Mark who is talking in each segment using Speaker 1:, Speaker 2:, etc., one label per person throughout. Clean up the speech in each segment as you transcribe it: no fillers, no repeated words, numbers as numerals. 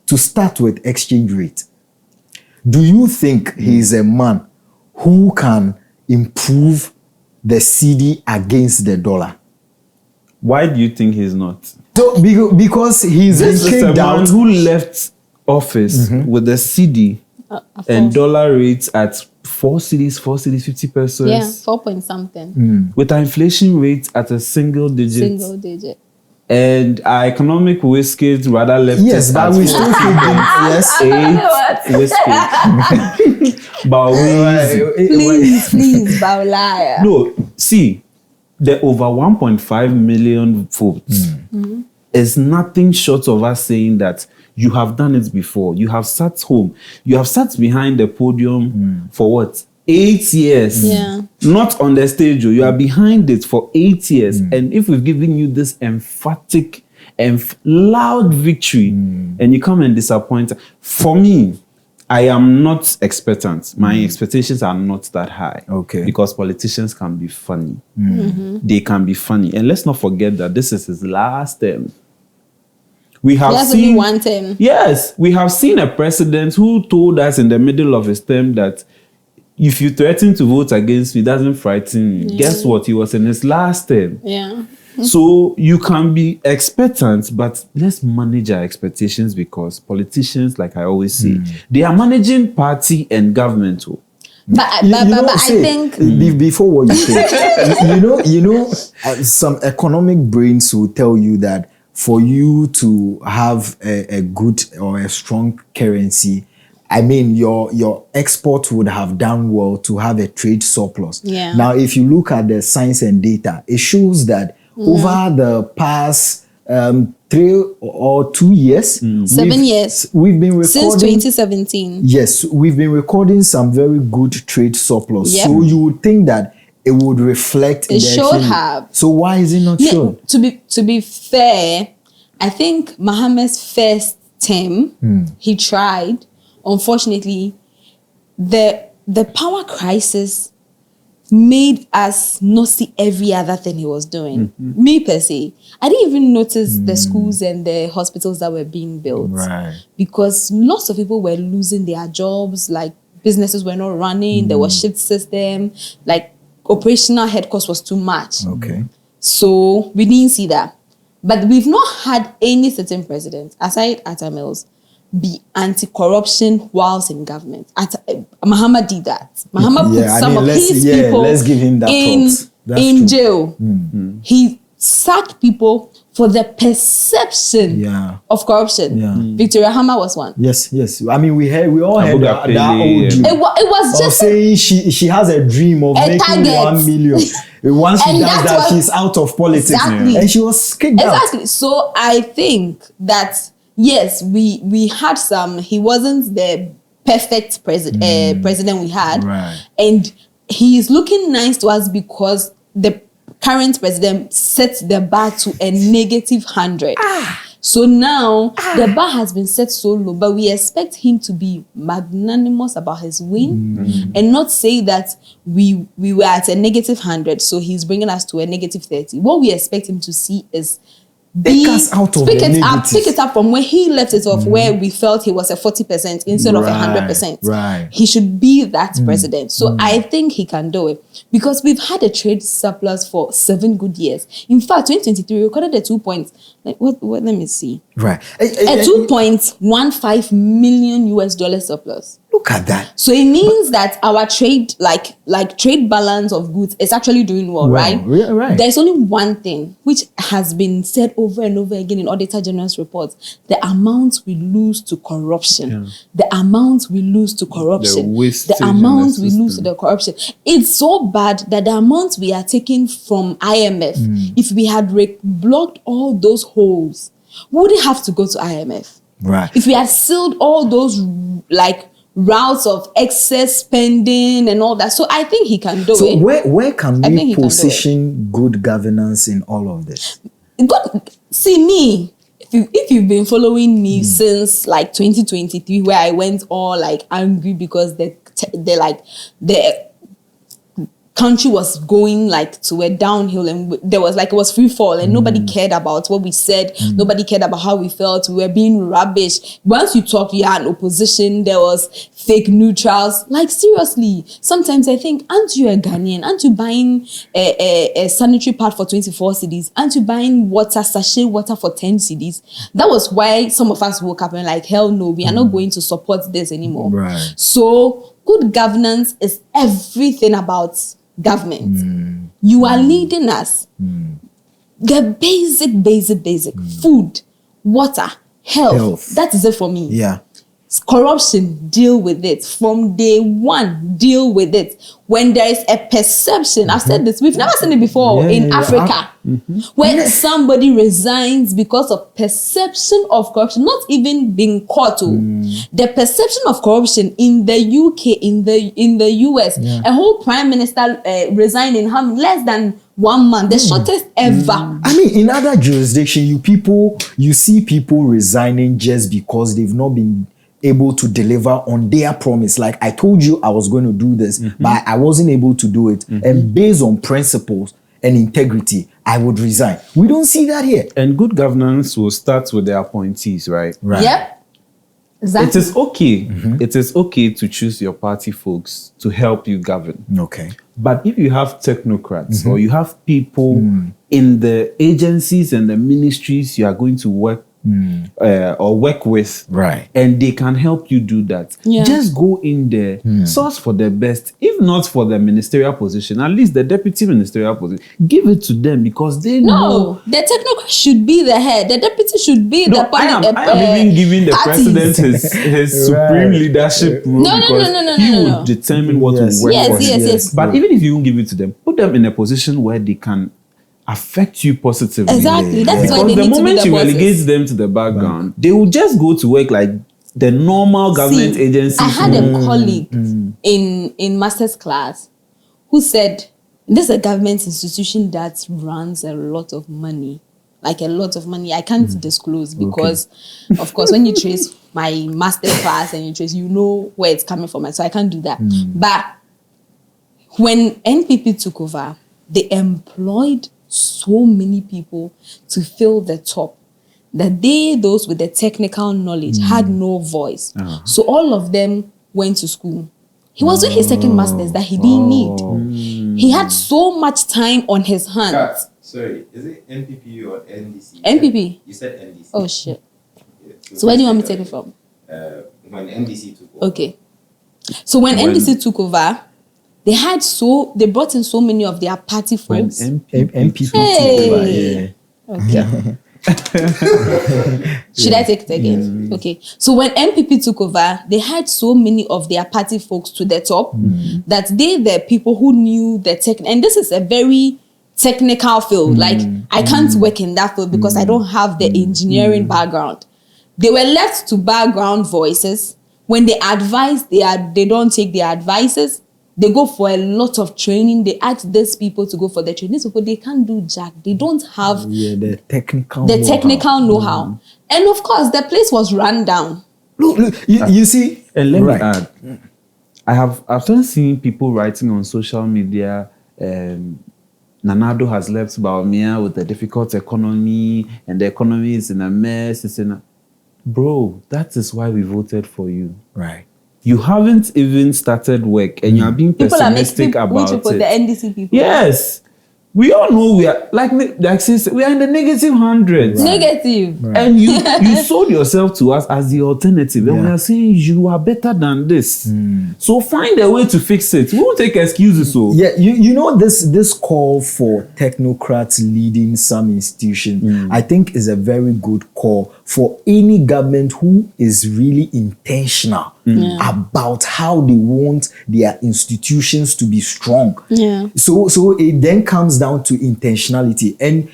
Speaker 1: to start with exchange rate. Do you think he is a man who can improve the cedi against the dollar?
Speaker 2: Why do you think he's not?
Speaker 1: So, because he's
Speaker 2: This is a
Speaker 1: kicked
Speaker 2: man
Speaker 1: out.
Speaker 2: who left office with the cedi and dollar rates at 4 cedis, 50 pesos.
Speaker 3: Yeah, 4 point something.
Speaker 2: With our inflation rate at a single digit. And our economic whiskey rather left
Speaker 1: Yes,
Speaker 2: us
Speaker 1: but
Speaker 2: at
Speaker 1: we still keep them. Yes.
Speaker 2: 8 whiskey. But
Speaker 3: Please, Baulaya.
Speaker 2: no, see, the over 1.5 million votes is nothing short of us saying that you have done it before. You have sat home. You have sat behind the podium for what? 8 years.
Speaker 3: Yeah.
Speaker 2: Not on the stage. You are behind it for 8 years. And if we've given you this emphatic and loud victory and you come and disappoint, for me, I am not expectant. My expectations are not that high.
Speaker 1: Okay.
Speaker 2: Because politicians can be funny. They can be funny. And let's not forget that this is his last term. We have seen
Speaker 3: one term.
Speaker 2: Yes, we have seen a president who told us in the middle of his term that if you threaten to vote against me, it doesn't frighten me.
Speaker 3: Yeah.
Speaker 2: Guess what? He was in his last term.
Speaker 3: Yeah.
Speaker 2: So you can be expectant, but let's manage our expectations because politicians, like I always say, they are managing party and government too.
Speaker 3: But I
Speaker 1: say,
Speaker 3: think
Speaker 1: before what you say, some economic brains will tell you that for you to have a good or a strong currency, I mean, your export would have done well to have a trade surplus.
Speaker 3: Yeah.
Speaker 1: Now, if you look at the science and data, it shows that over the past 3 or 2 years,
Speaker 3: 7 years,
Speaker 1: we've been recording
Speaker 3: since 2017.
Speaker 1: Yes, we've been recording some very good trade surplus.
Speaker 3: Yep.
Speaker 1: So you would think that it would reflect.
Speaker 3: It should have.
Speaker 1: So why is it not shown?
Speaker 3: To be fair, I think Mahama's first term, he tried. Unfortunately, the power crisis made us not see every other thing he was doing. Me per se, I didn't even notice the schools and the hospitals that were being built.
Speaker 1: Right.
Speaker 3: Because lots of people were losing their jobs, like businesses were not running, there was shift system, like operational head cost was too much.
Speaker 1: Okay.
Speaker 3: So we didn't see that. But we've not had any certain president, aside Atta Mills, be anti-corruption whilst in government. Mahama did that. Mahama put some of his people
Speaker 1: let's give him that
Speaker 3: in
Speaker 1: true.
Speaker 3: jail. He sacked people for the perception of corruption. Victoria Hammer was one.
Speaker 1: Yes. I mean, we all heard that old dream.
Speaker 3: It was just
Speaker 1: saying she has a dream of making
Speaker 3: target.
Speaker 1: 1 million. Once she does that, she's out of politics.
Speaker 3: Exactly.
Speaker 1: And she was kicked out.
Speaker 3: Exactly. So I think that yes, we had some. He wasn't the perfect president we had,
Speaker 1: right.
Speaker 3: And he is looking nice to us because the current president set the bar to a -100. So now the bar has been set so low, but we expect him to be magnanimous about his win and not say that we were at a -100, so he's bringing us to a -30. What we expect him to see is
Speaker 1: pick us out of the negative.
Speaker 3: Pick it up from where he left it off, where we felt he was a 40% instead of 100%.
Speaker 1: Right.
Speaker 3: He should be that president. So I think he can do it because we've had a trade surplus for 7 good years. In fact, 2023 we recorded a 2 points. Like what? Let me see.
Speaker 1: Right.
Speaker 3: A $2.15 million US surplus.
Speaker 1: Look at that.
Speaker 3: So it means that our trade, like trade balance of goods, is actually doing well, right?
Speaker 1: Right.
Speaker 3: There's only one thing which has been said over and over again in Auditor General's reports: the amount we lose to corruption, the amount we lose to corruption, the amount we lose to the corruption. It's so bad that the amount we are taking from IMF, if we had blocked all those holes, we wouldn't have to go to IMF.
Speaker 1: Right.
Speaker 3: If we had sealed all those routes of excess spending and all that. So I think he can do it.
Speaker 1: So where can we position good governance in all of this?
Speaker 3: See me, if you've been following me since 2023, where I went all angry because the country was going like to a downhill, and there was like, it was free fall, and nobody cared about what we said. Nobody cared about how we felt. We were being rubbish. Once you talk, you had opposition. There was fake neutrals. Like, seriously, sometimes I think, aren't you a Ghanaian? Aren't you buying a sanitary pad for 24 cedis? Aren't you buying sachet water for 10 cedis? That was why some of us woke up and like, hell no, we are not going to support this anymore.
Speaker 1: Right.
Speaker 3: So good governance is everything about government. You are leading us. The basic food, water, health. That is it for me.
Speaker 1: Yeah.
Speaker 3: Corruption, deal with it. From day one, deal with it. When there is a perception, I've said this, we've never seen it before in Africa, when somebody resigns because of perception of corruption, not even being caught. The perception of corruption in the UK, in the US, a whole prime minister resigned in less than 1 month, the shortest ever.
Speaker 1: I mean, in other jurisdictions, you see people resigning just because they've not been able to deliver on their promise. Like, I told you I was going to do this, but I wasn't able to do it. And based on principles and integrity, I would resign. We don't see that here.
Speaker 2: And good governance will start with the appointees, right?
Speaker 1: Right.
Speaker 3: Yep. Exactly.
Speaker 2: It is okay. It is okay to choose your party folks to help you govern.
Speaker 1: Okay.
Speaker 2: But if you have technocrats or you have people in the agencies and the ministries you are going to work or work with,
Speaker 1: right,
Speaker 2: and they can help you do that, just go in there, source for the best. If not for the ministerial position, at least the deputy ministerial position, give it to them, because they know.
Speaker 3: The technocrat should be the head. The deputy should be the party.
Speaker 2: I am even giving the president his supreme leadership role, because he will determine what will work for him.
Speaker 3: Yes.
Speaker 2: But even if you won't give it to them, put them in a position where they can affect you positively.
Speaker 3: Exactly. That's
Speaker 2: because
Speaker 3: why they
Speaker 2: the
Speaker 3: need to be
Speaker 2: moment
Speaker 3: the
Speaker 2: you
Speaker 3: bosses.
Speaker 2: relegate them to the background, they will just go to work like the normal government agencies.
Speaker 3: I had a colleague in master's class who said, this is a government institution that runs a lot of money. Like a lot of money. I can't disclose because, of course, when you trace my master class and you trace, you know where it's coming from. So I can't do that. But when NPP took over, they employed so many people to fill the top that those with the technical knowledge had no voice. So all of them went to school. He was doing his second master's that he didn't need. He had so much time on his hands.
Speaker 4: Sorry, is it NPP or NDC?
Speaker 3: NPP.
Speaker 4: You said NDC.
Speaker 3: Oh shit. So where do you want me to take it from?
Speaker 4: When NDC took over.
Speaker 3: Okay. So when NDC took over, they brought in so many of their party folks.
Speaker 1: MPP
Speaker 3: Hey.
Speaker 1: took over,
Speaker 3: Okay. Should I take it again? Okay. So when MPP took over, they had so many of their party folks to the top that the people who knew the tech, and this is a very technical field. Like, I can't work in that field because I don't have the engineering background. They were left to background voices. When they advise, they don't take their advices. They go for a lot of training. They ask these people to go for the training. These people, they can't do jack. They don't have
Speaker 1: the technical
Speaker 3: know-how. And of course, the place was run down.
Speaker 1: Look, you see.
Speaker 2: And let me add, I've started seeing people writing on social media, Nanado has left Baumia with a difficult economy, and the economy is in a mess. Bro, that is why we voted for you.
Speaker 1: Right.
Speaker 2: You haven't even started work, and you are being pessimistic about it.
Speaker 3: The NDC people.
Speaker 2: Yes. We all know we are like since we are in the negative hundreds.
Speaker 3: Right. Negative.
Speaker 1: Right.
Speaker 2: And you sold yourself to us as the alternative. And we are saying you are better than this. So find a way to fix it. We won't take excuses. So
Speaker 1: yeah, you know this call for technocrats leading some institution, I think is a very good call for any government who is really intentional about how they want their institutions to be strong.
Speaker 3: Yeah.
Speaker 1: So it then comes down to intentionality. And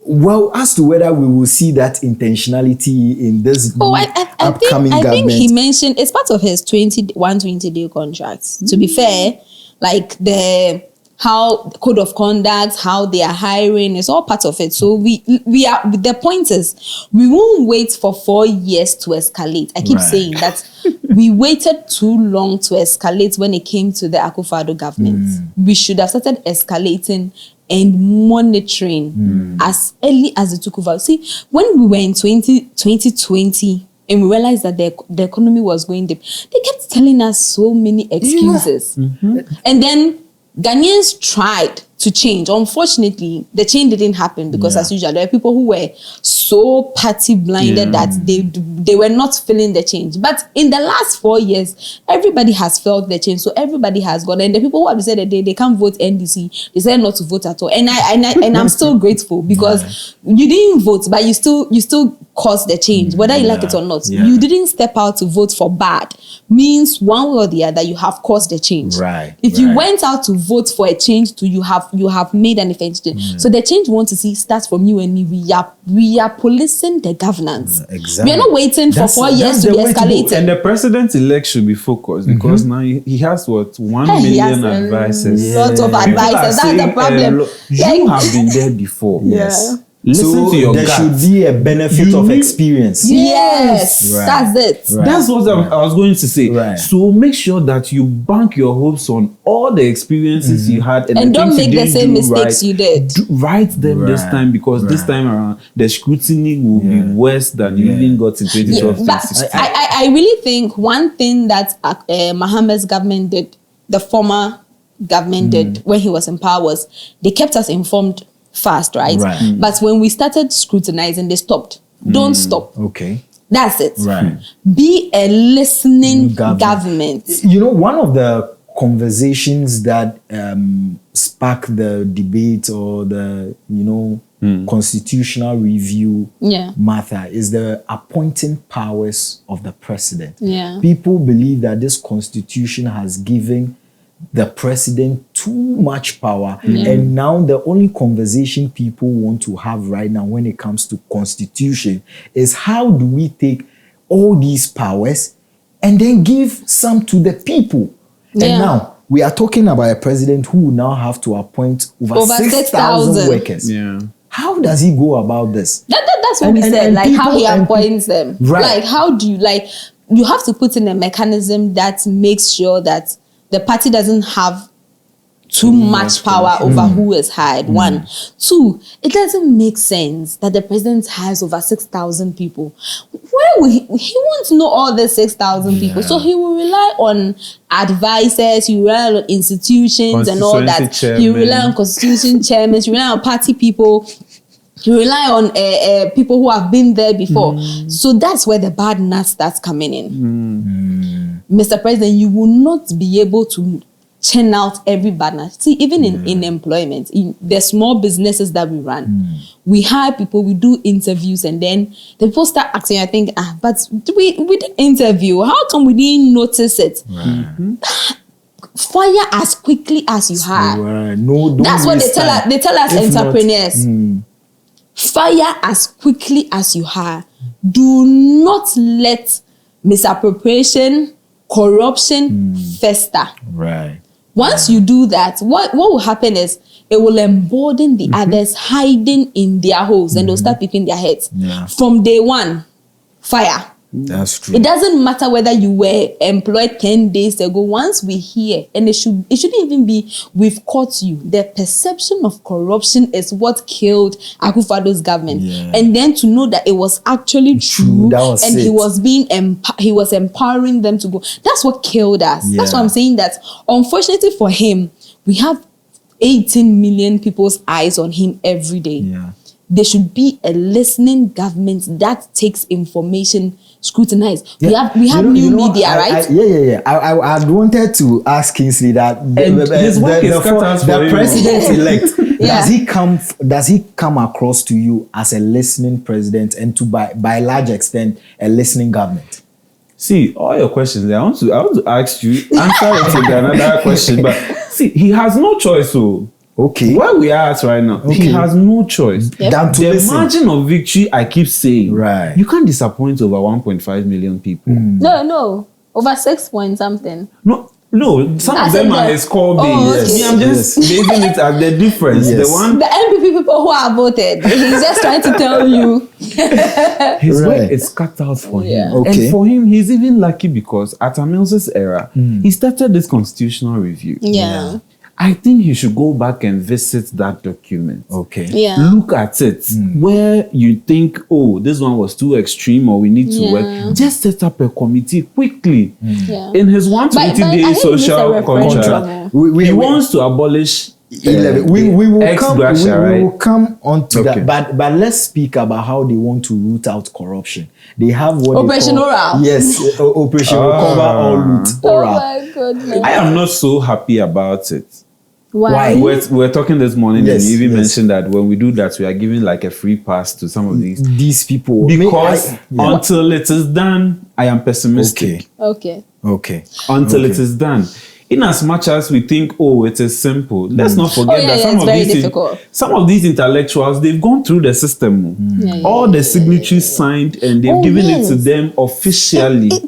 Speaker 1: well, as to whether we will see that intentionality in this upcoming government.
Speaker 3: I think he mentioned it's part of his 120-day contract. To be fair, like the how code of conduct, how they are hiring, it's all part of it. So we are, the point is, we won't wait for 4 years to escalate. I keep saying that we waited too long to escalate when it came to the Akufo-Addo government. We should have started escalating and monitoring as early as it took over. See, when we were in 2020 and we realized that the economy was going deep, they kept telling us so many excuses. And then Ghanaians tried to change. Unfortunately, the change didn't happen because, as usual, there are people who were so party blinded that they were not feeling the change. But in the last 4 years, everybody has felt the change. So everybody has gone. And the people who have said that they can't vote NDC, they said not to vote at all. And I'm still grateful because you didn't vote, but you still caused the change, whether you like it or not. You didn't step out to vote for bad. Means one way or the other, you have caused the change. If you went out to vote for a change, you have made an effective change. So the change we want to see starts from you and me. We are policing the governance. We are not waiting for 4 years to be escalated.
Speaker 2: And the president-elect should be focused because now he has 1 million advisors.
Speaker 3: Lots of advisors. That's the problem.
Speaker 2: You have been there before. Listen to your
Speaker 1: there
Speaker 2: gut.
Speaker 1: should be a benefit of experience.
Speaker 3: Yes, that's it.
Speaker 2: That's what I was going to say. So make sure that you bank your hopes on all the experiences you had
Speaker 3: and don't make the same mistakes you did.
Speaker 2: Write them this time because this time around the scrutiny will be worse than you even got in 2012.
Speaker 3: But I really think one thing that Mahama's government did, the former government did when he was in power, was they kept us informed fast, right? But when we started scrutinizing, they stopped. Don't stop.
Speaker 1: Okay.
Speaker 3: That's it. Be a listening government.
Speaker 1: You know, one of the conversations that sparked the debate or the, constitutional review matter is the appointing powers of the president. People believe that this constitution has given the president too much power. And now the only conversation people want to have right now when it comes to constitution is how do we take all these powers and then give some to the people. And now we are talking about a president who will now have to appoint over 6,000 workers. How does he go about this?
Speaker 3: That's what we said, like how he appoints them. Like how do you have to put in a mechanism that makes sure that the party doesn't have too much power over who is hired. 1. 2, it doesn't make sense that the president has over 6,000 people. Where will he won't know all the 6,000 people. So he will rely on advisors, he will rely on institutions and all that. He will rely on constitution chairmen, he will rely on party people. You rely on people who have been there before. So that's where the bad nuts starts coming in. Mr. President, you will not be able to churn out every bad nut. See, even in employment, in the small businesses that we run, we hire people, we do interviews, and then the people start asking, I think, but we did interview. How come we didn't notice it? Fire as quickly as you hire. That's what they tell us entrepreneurs. Fire as quickly as you hire. Do not let misappropriation, corruption fester. Once you do that, what will happen is it will embolden the others hiding in their holes, and they'll start picking their heads. From day one, fire.
Speaker 1: That's true.
Speaker 3: It doesn't matter whether you were employed 10 days ago. Once we hear, and it shouldn't even be we've caught you. The perception of corruption is what killed Akufo-Addo's government. And then to know that it was actually true and he was empowering them to go. That's what killed us. That's why I'm saying that unfortunately for him, we have 18 million people's eyes on him every day. There should be a listening government that takes information scrutinized. We have new media, right?
Speaker 1: I wanted to ask Kingsley that the president-elect, does he come across to you as a listening president and to by a large extent a listening government?
Speaker 2: See, all your questions there, I want to ask you, answer it to another question, but see, he has no choice, so where we are at right now, he has no choice. The margin of victory, I keep saying, you can't disappoint over 1.5 million people.
Speaker 3: No, over 6 point something.
Speaker 2: No, No, some of
Speaker 3: As
Speaker 2: them
Speaker 3: in
Speaker 2: are
Speaker 3: the-
Speaker 2: his core base.
Speaker 3: Oh, okay.
Speaker 2: Me, I'm just basing it at the difference.
Speaker 1: Yes.
Speaker 2: The one
Speaker 3: The NPP people who have voted, he's just trying to tell you.
Speaker 2: his
Speaker 1: Right.
Speaker 2: work is cut out for him.
Speaker 3: Yeah.
Speaker 1: Okay.
Speaker 2: And for him, he's even lucky because at Amil's era, he started this constitutional review.
Speaker 3: Yeah.
Speaker 2: I think he should go back and visit that document.
Speaker 1: Okay.
Speaker 3: Yeah.
Speaker 2: Look at it. Where you think, oh, this one was too extreme or we need to
Speaker 3: Yeah.
Speaker 2: work. Just set up a committee quickly.
Speaker 3: Yeah.
Speaker 2: In his 120
Speaker 3: But I
Speaker 2: day
Speaker 3: think he needs a
Speaker 2: social
Speaker 3: referendum.
Speaker 2: contract,
Speaker 1: We
Speaker 2: he wants to abolish
Speaker 1: 11. We will
Speaker 2: ex
Speaker 1: come.
Speaker 2: gratia,
Speaker 1: We
Speaker 2: right?
Speaker 1: will come on to
Speaker 2: Okay.
Speaker 1: that. But let's speak about how they want to root out corruption. They have what
Speaker 3: Operation
Speaker 1: they call,
Speaker 3: Oral.
Speaker 1: Yes, Operation Recover or Loot
Speaker 3: Oh
Speaker 1: Oral.
Speaker 3: my goodness.
Speaker 2: I am not so happy about it.
Speaker 3: Why?
Speaker 2: We're talking this morning
Speaker 1: Yes,
Speaker 2: and you even
Speaker 1: yes.
Speaker 2: mentioned that when we do that, we are giving like a free pass to some of these.
Speaker 1: People
Speaker 2: Because until it is done, I am pessimistic.
Speaker 1: Okay.
Speaker 3: Okay.
Speaker 2: Until it
Speaker 1: Okay.
Speaker 2: is done. In as much as we think, oh, it is simple, let's not forget
Speaker 3: Oh, yeah,
Speaker 2: that
Speaker 3: yeah,
Speaker 2: some
Speaker 3: it's
Speaker 2: of
Speaker 3: very
Speaker 2: these
Speaker 3: difficult.
Speaker 2: some of these intellectuals, they've gone through the system.
Speaker 3: Yeah, yeah,
Speaker 2: All the signatories signed and they've
Speaker 3: Oh,
Speaker 2: given
Speaker 3: yes.
Speaker 2: it to them officially.
Speaker 3: They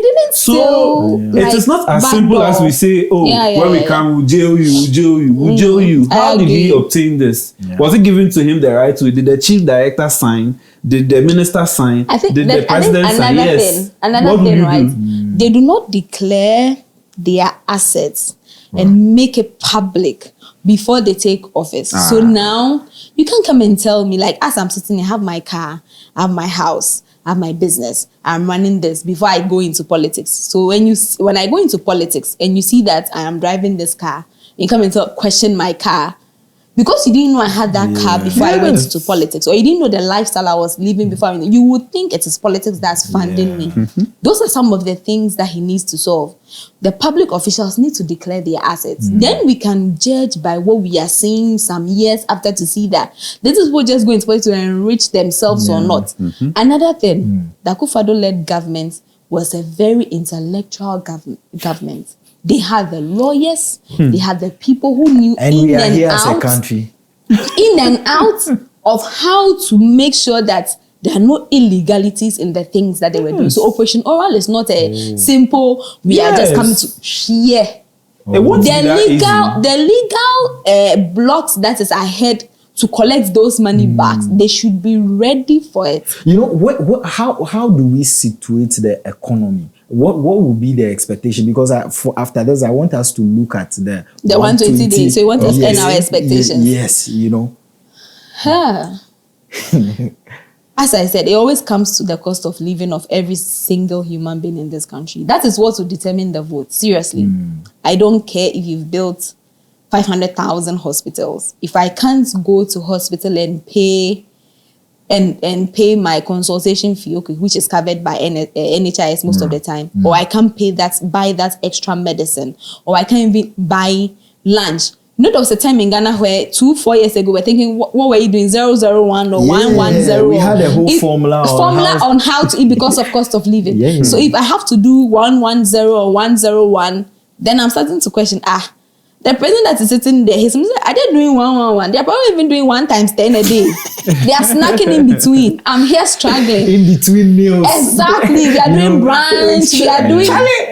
Speaker 3: didn't
Speaker 2: So
Speaker 3: steal,
Speaker 2: it is not as
Speaker 3: back
Speaker 2: simple
Speaker 3: door.
Speaker 2: as we say, oh,
Speaker 3: Yeah, yeah,
Speaker 2: when we
Speaker 3: yeah,
Speaker 2: come, we'll jail you, we'll jail you, we'll jail you.
Speaker 3: I
Speaker 2: How did he
Speaker 3: agree.
Speaker 2: obtain this?
Speaker 1: Yeah.
Speaker 2: Was it given to him the right way? Did the chief director sign? Did the minister sign?
Speaker 3: I think
Speaker 2: Did
Speaker 3: that,
Speaker 2: the president sign?
Speaker 3: another
Speaker 2: Yes.
Speaker 3: thing, another
Speaker 2: What will
Speaker 3: thing,
Speaker 2: you
Speaker 3: right?
Speaker 2: do?
Speaker 3: They do not declare their assets and make it public before they take office. So now you can come and tell me, like, as I'm sitting, I have my car, I have my house, I have my business, I'm running this before I go into politics. So when I go into politics and you see that I am driving this car, you come and question my car. Because you didn't know I had that car before I went
Speaker 2: Yes.
Speaker 3: into politics, or you didn't know the lifestyle I was living before you would think it is politics that's funding me. Those are some of the things that he needs to solve. The public officials need to declare their assets. Then we can judge by what we are seeing some years after to see that this is what just going to politics to enrich themselves or not. Another thing, the Akufo-Addo-led government was a very intellectual government. They had the lawyers, they had the people who knew
Speaker 1: And
Speaker 3: in
Speaker 1: we are
Speaker 3: and
Speaker 1: here as a
Speaker 3: out,
Speaker 1: country.
Speaker 3: in and out of how to make sure that there are no illegalities in the things that they were doing. So Operation Oral is not a simple, we are just
Speaker 2: Yes.
Speaker 3: coming to share.
Speaker 2: It won't be
Speaker 3: The
Speaker 2: that
Speaker 3: legal blocks that is ahead to collect those money back, they should be ready for it.
Speaker 1: You know, how do we situate the economy? What will be the expectation? Because after this, I want us to look at the
Speaker 3: 120 days. So you want us to end our expectations.
Speaker 1: Yes, you know.
Speaker 3: As I said, it always comes to the cost of living of every single human being in this country. That is what will determine the vote. Seriously. I don't care if you've built 500,000 hospitals. If I can't go to hospital and pay pay my consultation fee, okay, which is covered by NHIS most of the time, or I can't buy that extra medicine, or I can't even buy lunch. You know, there was a time in Ghana where 4 years ago, we're thinking, what were you doing? 001 or 110?
Speaker 1: We had a whole formula
Speaker 3: on how to eat because of cost of living.
Speaker 1: Yeah.
Speaker 3: So if I have to do 110 or 101, then I'm starting to question, the president that is sitting there, he's saying, are they doing 111? They're probably even doing 1 times 10 a day. They are snacking in between. I'm here struggling.
Speaker 1: In between meals.
Speaker 3: Exactly. We are doing brunch. We are doing.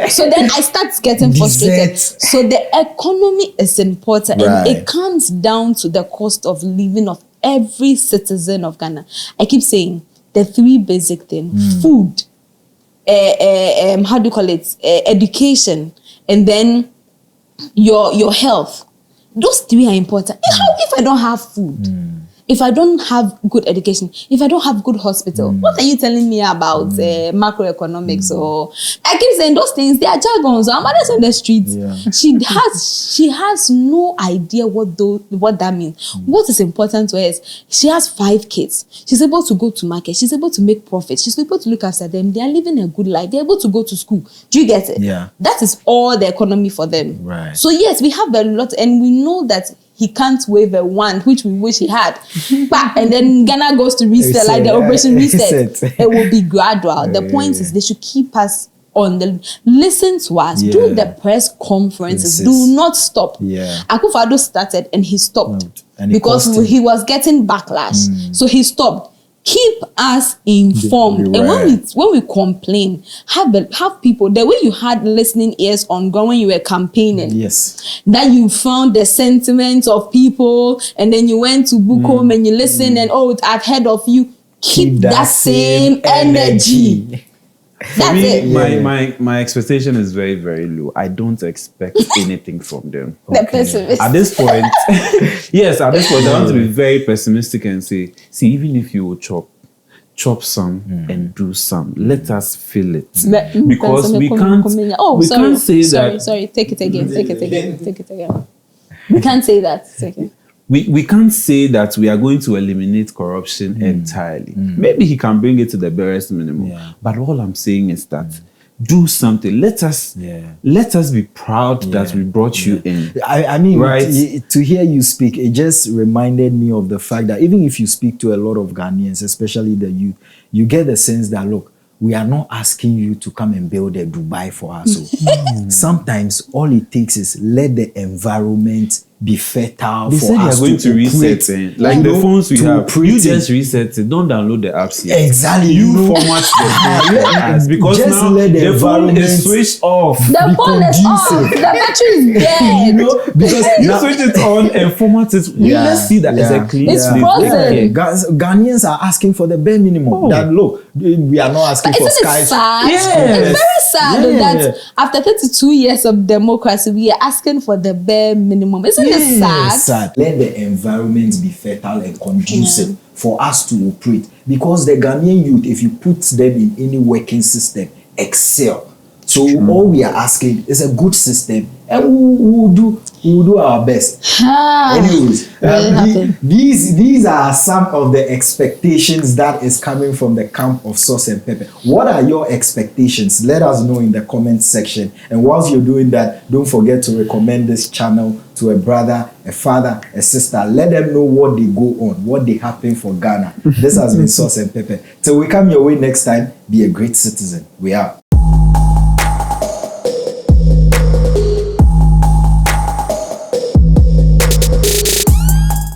Speaker 3: So then I start getting frustrated.
Speaker 1: Dessert.
Speaker 3: So the economy is important,
Speaker 1: Right.
Speaker 3: and it comes down to the cost of living of every citizen of Ghana. I keep saying the 3 basic things: food, how do you call it? Education, and then your health. Those 3 are important. If I don't have food, if I don't have good education, if I don't have good hospital, what are you telling me about macroeconomics? Or I keep saying those things, they are jargons. Our mothers on the streets,
Speaker 1: Yeah.
Speaker 3: she has no idea what that means. What is important to her is she has 5 kids. She's able to go to market. She's able to make profit. She's able to look after them. They are living a good life. They're able to go to school. Do you get it?
Speaker 1: Yeah.
Speaker 3: That is all the economy for them.
Speaker 1: Right.
Speaker 3: So yes, we have a lot, and we know that he can't wave a wand, which we wish he had. And then Ghana goes to reset, like the Operation Reset. It will be gradual. The point is they should keep us on listen to us, do
Speaker 1: Yeah.
Speaker 3: the press conferences,
Speaker 1: Insist.
Speaker 3: do not stop.
Speaker 1: Yeah.
Speaker 3: Akufo-Addo started and he stopped
Speaker 1: And it
Speaker 3: because
Speaker 1: cost him.
Speaker 3: he was getting backlash. So he stopped. keep us informed. And when we complain, have people, the way you had listening ears on ground when you were campaigning.
Speaker 1: Yes.
Speaker 3: That you found the sentiments of people, and then you went to book home and you listened and I've heard of you. Keep that same energy. That's it.
Speaker 2: My expectation is very, very low. I don't expect anything from them.
Speaker 3: The pessimist.
Speaker 2: At this point, I want to be very pessimistic and say, see, even if you will chop some and do some, let us feel it. Because we can't say that.
Speaker 3: Sorry, take it again. We can't say that. It's okay.
Speaker 2: We can't say that we are going to eliminate corruption entirely. Maybe he can bring it to the barest minimum. Yeah. But all I'm saying is that do something. Let us be proud that we brought you in.
Speaker 1: I mean, right? To hear you speak, it just reminded me of the fact that even if you speak to a lot of Ghanaians, especially the youth, you get the sense that, look, we are not asking you to come and build a Dubai for us. So sometimes all it takes is let the environment be fertile
Speaker 2: they
Speaker 1: for
Speaker 2: said
Speaker 1: us
Speaker 2: they are going to reset it. Like the phones we have, you just reset it. Don't download the apps yet.
Speaker 1: Exactly.
Speaker 2: You format the phone because
Speaker 1: just
Speaker 2: now
Speaker 1: let
Speaker 2: the phone is switched off.
Speaker 3: The phone is off. The battery is dead.
Speaker 1: Because
Speaker 2: you switch it on and format it. Let's see that it's a clean
Speaker 3: It's
Speaker 2: slate.
Speaker 3: frozen.
Speaker 1: Ghanaians are asking for the bare minimum. That look, we are not asking for
Speaker 3: Isn't it sad? It's very sad that after 32 years of democracy, we are asking for the bare minimum. Isn't it sad?
Speaker 1: Let the environment be fertile and conducive for us to operate. Because the Ghanaian youth, if you put them in any working system, excel. So all we are asking is a good system, and we'll do our best. Anyways, these are some of the expectations that is coming from the camp of Sauce and Pepper. What are your expectations? Let us know in the comment section. And whilst you're doing that, don't forget to recommend this channel to a brother, a father, a sister. Let them know what they go on, what they happen for Ghana. This has been Sauce and Pepper. Till we come your way next time, be a great citizen. We are.